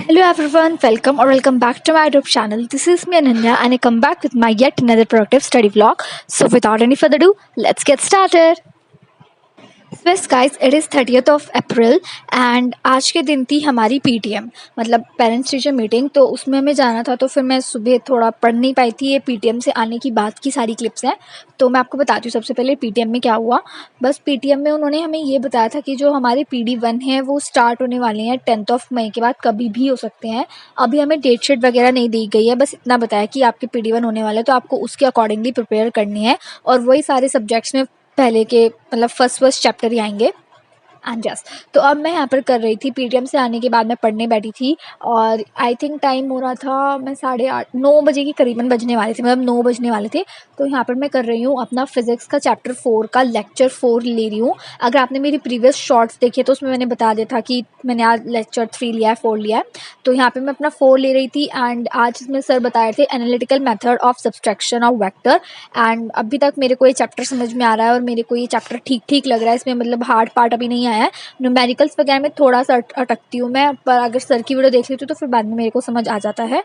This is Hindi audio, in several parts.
Hello everyone, welcome back to my YouTube channel. This is me Ananya and I come back with my yet another productive study vlog. So without any further ado, let's get started. Yes guys, it is 30th of April and आज के दिन थी हमारी पीटीएम मतलब पेरेंट्स टीचर मीटिंग। तो उसमें हमें जाना था, तो फिर मैं सुबह थोड़ा पढ़ नहीं पाई थी। ये पीटीएम से आने की बात की सारी क्लिप्स हैं, तो मैं आपको बताती हूँ सबसे पहले पीटीएम में क्या हुआ। बस पीटीएम में उन्होंने हमें ये बताया था कि जो हमारे PD1 हैं वो स्टार्ट होने वाले हैं 10 मई के बाद, कभी भी हो सकते हैं। अभी हमें डेट शीट वगैरह नहीं दी गई है, बस इतना बताया कि आपके PD1 होने वाले हैं, तो आपको उसके अकॉर्डिंगली प्रिपेयर करनी है। और वही सारे सब्जेक्ट्स में पहले के मतलब फर्स्ट चैप्टर ही आएंगे एंड यस। तो अब मैं यहाँ पर कर रही थी, पीटीएम से आने के बाद मैं पढ़ने बैठी थी और आई थिंक टाइम हो रहा था, मैं 8:30 9 बजे के करीबन बजने वाले थे, मतलब 9 बजने वाले थे। तो यहाँ पर मैं कर रही हूँ अपना फिज़िक्स का चैप्टर 4 का लेक्चर 4 ले रही हूँ। अगर आपने मेरी प्रीवियस शॉर्ट्स देखे तो उसमें मैंने बता दिया था कि मैंने आज लेक्चर 3 लिया है, 4 लिया है। तो यहाँ पर मैं अपना 4 ले रही थी एंड आज इसमें सर बताए थे analytical method of subtraction of vector. And अभी तक मेरे को ये चैप्टर समझ में आ रहा है और मेरे को ये चैप्टर ठीक ठीक लग रहा है। इसमें मतलब हार्ड पार्ट अभी नहीं आया है। न्यूमेरिकल्स वगैरह में थोड़ा सा अटकती हूँ मैं, पर अगर सर की वीडियो देख लेती हूँ तो फिर बाद में मेरे को समझ आ जाता है।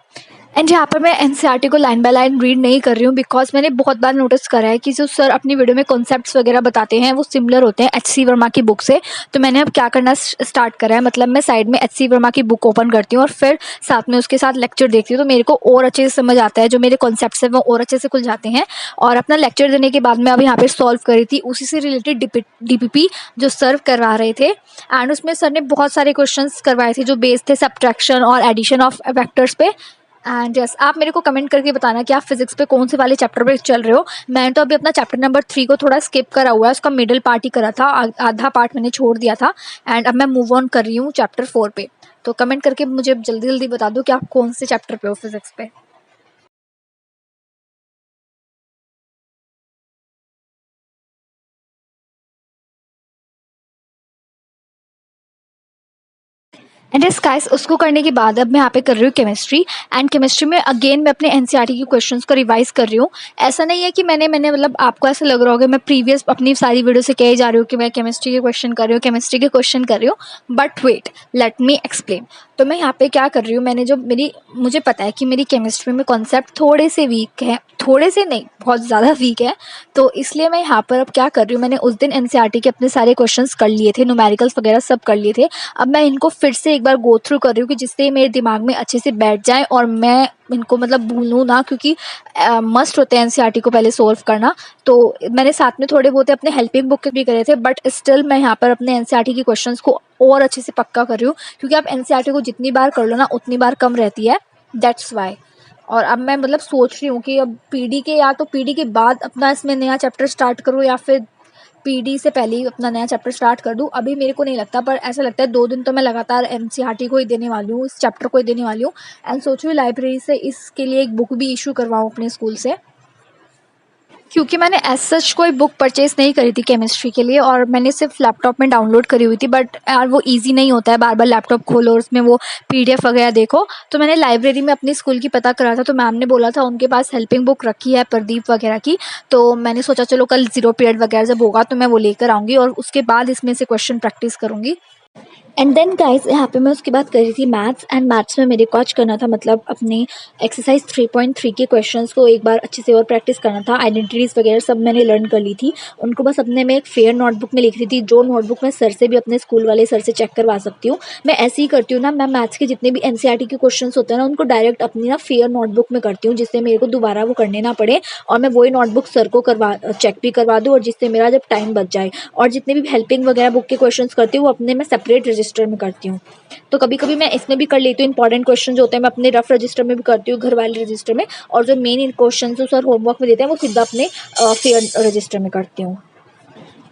एंड यहाँ पर मैं एनसीईआरटी को लाइन बाय लाइन रीड नहीं कर रही हूँ, बिकॉज मैंने बहुत बार नोटिस करा है कि जो सर अपनी वीडियो में कॉन्सेप्ट्स वगैरह बताते हैं वो सिमिलर होते हैं HC वर्मा की बुक से। तो मैंने अब क्या करना स्टार्ट करा है, मतलब मैं साइड में HC वर्मा की बुक ओपन करती हूँ और फिर साथ में उसके साथ लेक्चर देखती हूँ, तो मेरे को और अच्छे से समझ आता है। जो मेरे कॉन्सेप्ट्स हैं वो और अच्छे से खुल जाते हैं। और अपना लेक्चर देने के बाद मैं अब यहाँ पर सॉल्व करी थी उसी से रिलेटेड DPP जो सर्व करवा रहे थे। एंड उसमें सर ने बहुत सारे क्वेश्चंस करवाए थे जो बेस्ड थे सब्ट्रैक्शन और एडिशन ऑफ वेक्टर्स पे। एंड यस, आप मेरे को कमेंट करके बताना कि आप फिजिक्स पे कौन से वाले चैप्टर पे चल रहे हो। मैंने तो अभी अपना चैप्टर नंबर 3 को थोड़ा स्किप करा हुआ है, उसका मिडिल पार्ट ही करा था, आधा पार्ट मैंने छोड़ दिया था। एंड अब मैं मूव ऑन कर रही हूँ चैप्टर 4 पे। तो कमेंट करके मुझे जल्दी जल्दी बता दो कि आप कौन से चैप्टर पे हो फिजिक्स पे। एंड यस गाइस, उसको करने के बाद अब मैं यहाँ पे कर रही हूँ केमिस्ट्री। एंड केमिस्ट्री में अगेन मैं अपने एनसीईआरटी के क्वेश्चंस को रिवाइज कर रही हूँ। ऐसा नहीं है कि मैंने मतलब आपको ऐसा लग रहा होगा मैं प्रीवियस अपनी सारी वीडियो से कहे जा रही हूँ कि मैं केमिस्ट्री के क्वेश्चन कर रही हूँ, केमिस्ट्री के क्वेश्चन कर रही हूँ। But wait, let me explain. तो मैं यहाँ पे क्या कर रही हूँ, मैंने जो मुझे पता है कि मेरी केमिस्ट्री में कॉन्सेप्ट थोड़े से वीक है, थोड़े से नहीं बहुत ज़्यादा वीक है। तो इसलिए मैं यहाँ पर अब क्या कर रही हूँ, मैंने उस दिन एनसीईआरटी के अपने सारे क्वेश्चंस कर लिए थे, न्यूमेरिकल्स वगैरह सब कर लिए थे। अब मैं इनको फिर से एक बार गो थ्रू कर रही हूँ कि जिससे मेरे दिमाग में अच्छे से बैठ जाए और मैं इनको मतलब भूलूँ ना, क्योंकि मस्ट होते हैं एनसीईआरटी को पहले सॉल्व करना। तो मैंने साथ में थोड़े बहुत अपने हेल्पिंग बुक भी करे थे, बट स्टिल मैं यहाँ पर अपने एनसीईआरटी के क्वेश्चंस को और अच्छे से पक्का कर रही हूँ, क्योंकि आप एनसीईआरटी को जितनी बार कर लो ना उतनी बार कम रहती है, दैट्स वाई। और अब मैं मतलब सोच रही हूँ कि अब पीडी के या तो पीडी के बाद अपना इसमें नया चैप्टर स्टार्ट करूँ या फिर पीडी से पहले ही अपना नया चैप्टर स्टार्ट कर दूँ। अभी मेरे को नहीं लगता, पर ऐसा लगता है 2 दिन तो मैं लगातार एनसीईआरटी को ही देने वाली हूँ, इस चैप्टर को ही देने वाली हूँ। एंड सोच रही हूँ लाइब्रेरी से इसके लिए एक बुक भी इशू करवाऊँ अपने स्कूल से, क्योंकि मैंने एज सच कोई बुक परचेज़ नहीं करी थी केमिस्ट्री के लिए और मैंने सिर्फ लैपटॉप में डाउनलोड करी हुई थी। बट यार वो इजी नहीं होता है, बार बार लैपटॉप खोलो और उसमें वो PDF वगैरह देखो। तो मैंने लाइब्रेरी में अपनी स्कूल की पता करा था, तो मैम ने बोला था उनके पास हेल्पिंग बुक रखी है प्रदीप वगैरह की। तो मैंने सोचा चलो कल 0 पीरियड वगैरह जब होगा तो मैं वो लेकर आऊँगी और उसके बाद इसमें से क्वेश्चन प्रैक्टिस करूँगी। एंड देन गाइस, यहाँ पे मैं उसके बाद कर रही थी मैथ्स। एंड मैथ्स में मेरे को आज करना था मतलब अपने एक्सरसाइज 3.3 के क्वेश्चंस को एक बार अच्छे से और प्रैक्टिस करना था। आइडेंटिटीज़ वगैरह सब मैंने लर्न कर ली थी, उनको बस अपने में एक फेयर नोटबुक में लिख रही थी, जो नोटबुक मैं सर से भी अपने स्कूल वाले सर से चेक करवा सकती हूँ। मैं ऐसे ही करती हूँ ना, मैं मैथ्स के जितने भी एनसीईआरटी के क्वेश्चन होते हैं ना उनको डायरेक्ट अपनी ना फेयर नोटबुक में करती हूँ, जिससे मेरे को दोबारा वो करने ना पड़े और मैं वही नोटबुक सर को चेक भी करवा दूँ, और जिससे मेरा जब टाइम बच जाए। और जितने भी हेल्पिंग वगैरह बुक के क्वेश्चन करती हूँ वो अपने मैं सेपरेट रजिस्टर में करती हूँ। तो कभी कभी मैं इसमें भी कर लेती हूँ, इंपॉर्टेंट क्वेश्चन जो होते हैं मैं अपने रफ रजिस्टर में भी करती हूँ, घर वाले रजिस्टर में। और जो मेन क्वेश्चन जो सर होमवर्क में देते हैं वो सीधा अपने फेयर रजिस्टर में करती हूँ।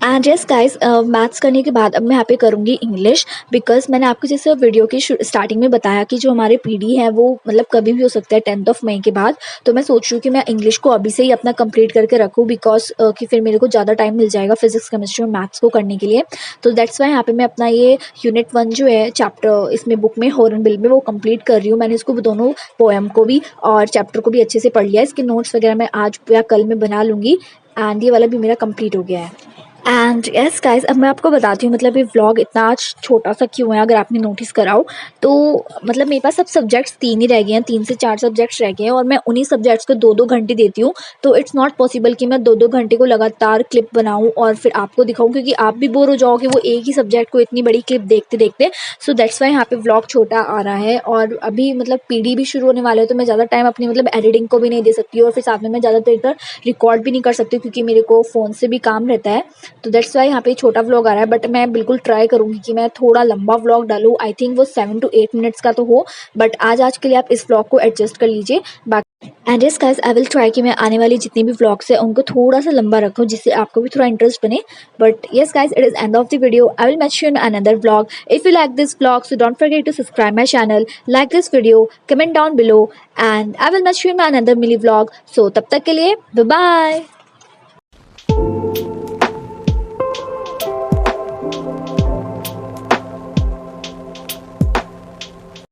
एंड यस गाइस, मैथ्स करने के बाद अब मैं यहाँ पे करूँगी इंग्लिश, बिकॉज मैंने आपको जैसे वीडियो की स्टार्टिंग में बताया कि जो हमारे PD है वो मतलब कभी भी हो सकता है 10 मई के बाद। तो मैं सोच रही हूँ कि मैं इंग्लिश को अभी से ही अपना कंप्लीट करके रखूँ, बिकॉज कि फिर मेरे को ज़्यादा टाइम मिल जाएगा फिजिक्स केमिस्ट्री और मैथ्स को करने के लिए। तो दैट्स वाई यहाँ पे मैं अपना ये यूनिट 1 जो है चैप्टर इसमें बुक में हॉर्नबिल में वो कंप्लीट कर रही हूँ। मैंने इसको दोनों पोएम को भी और चैप्टर को भी अच्छे से पढ़ लिया है। इसके नोट्स वगैरह मैं आज या कल में बना लूँगी। एंड ये वाला भी मेरा कंप्लीट हो गया है। एंड यस गाइस, अब मैं आपको बताती हूँ मतलब ये व्लॉग इतना आज छोटा सा क्यों है, अगर आपने नोटिस करा हो तो। मतलब मेरे पास अब सब्जेक्ट्स 3 ही रह गए हैं, 3 से 4 सब्जेक्ट्स रह गए हैं और मैं उन्हीं सब्जेक्ट्स को 2-2 घंटे देती हूँ। तो इट्स नॉट पॉसिबल कि मैं 2-2 घंटे को लगातार क्लिप बनाऊँ और फिर आपको दिखाऊँ, क्योंकि आप भी बोर हो जाओगे वो एक ही सब्जेक्ट को इतनी बड़ी क्लिप देखते-देखते। सो दैट्स व्हाई यहाँ पे व्लॉग छोटा आ रहा है। और अभी मतलब पीडी भी शुरू होने वाला है, तो मैं ज़्यादा टाइम अपनी मतलब एडिटिंग को भी नहीं दे सकती और फिर साथ में मैं ज़्यादा देर तक रिकॉर्ड भी नहीं कर सकती, क्योंकि मेरे को फ़ोन से भी काम रहता है। तो दैट्स वाई यहाँ पे छोटा व्लॉग आ रहा है, बट मैं बिल्कुल ट्राई करूँगी कि मैं थोड़ा लंबा व्लॉग डालूँ। आई थिंक वो 7 to 8 मिनट्स का तो हो, बट आज के लिए आप इस व्लॉग को एडजस्ट कर लीजिए। बाकी and yes guys, I will try कि मैं आने वाली जितनी भी व्लॉग्स है उनको थोड़ा सा लंबा रखूँ, जिससे आपको भी थोड़ा इंटरेस्ट बने। But yes guys, it is end of the video. I will met you in another vlog. If you like this vlog, so don't forget to subscribe my channel, like this video, comment down below, and I will meet you in my another mini vlog. So तब तक के लिए bye bye.